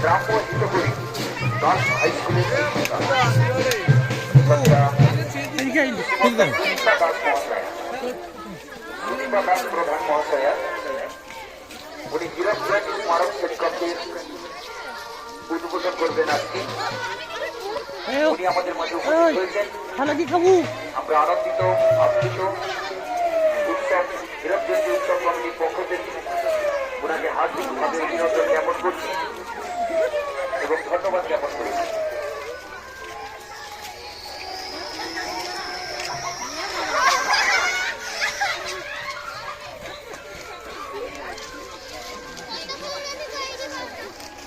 গ্রাম্য হিতকরী girls high স্কুলের প্রধান মহাশয়া উনি হীরক জয়ন্তী স্মারক শিক্ষকের উদ্বোধন করবেন আজকে। উনি আমাদের মাঝে উপস্থিত হয়েছেন। আমরা আনন্দিত আপ্লুত উৎসব হীরক জয়ন্তী উৎসব কমিটির পক্ষ থেকে ওনাকে হার্দিকভাবে অভিনন্দন জ্ঞাপন করছি এবং ধন্যবাদ জ্ঞাপন করেছি।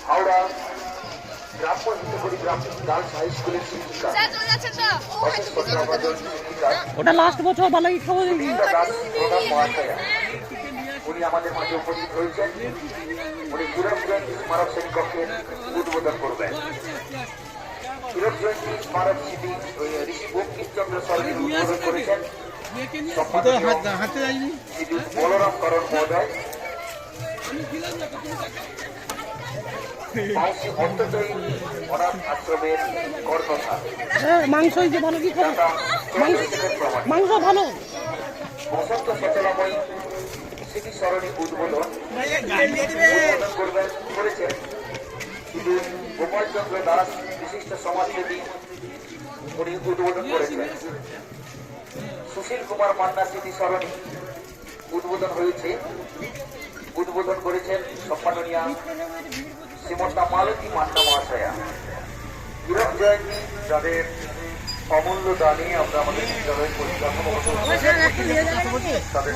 হাওড়া গ্রাম্য হিতকরী গার্লস হাই স্কুলের শিক্ষিকা ওটা লাস্ট বছর ভালো খবর প্রধান মহাশয়া উনি আমাদের মাঝে উপস্থিত হয়েছেন। উনি হীরক জয়ন্তী স্মারক শিক্ষকের উদ্বোধন করবেন। হীরক জয়ন্তী স্মারক স্মৃতি ঋষি বঙ্কিমচন্দ্র সরকার উদ্বোধন করেছেন শ্রী বলরাম করণ মহোদয়। মাংস ভালো কি খাবো মাংস ভালো বসন্ত সচলাময়ী স্মৃতি সরণি উদ্বোধন করেছেন শুধু গোপাল চন্দ্র দাস বিশিষ্ট সমাজসেবী উনি উদ্বোধন করেছেন। সুশীল কুমার মান্না স্মৃতি সরণি উদ্বোধন হয়েছে। উদ্বোধন করেছেন সম্মাননীয়া শ্রীমতা মালতী মান্না মহাশয়া। হীরক জয়ন্তী যাদের অমূল্য দানে আমরা আমাদের বিদ্যালয়ের পরিকাঠামো তাদের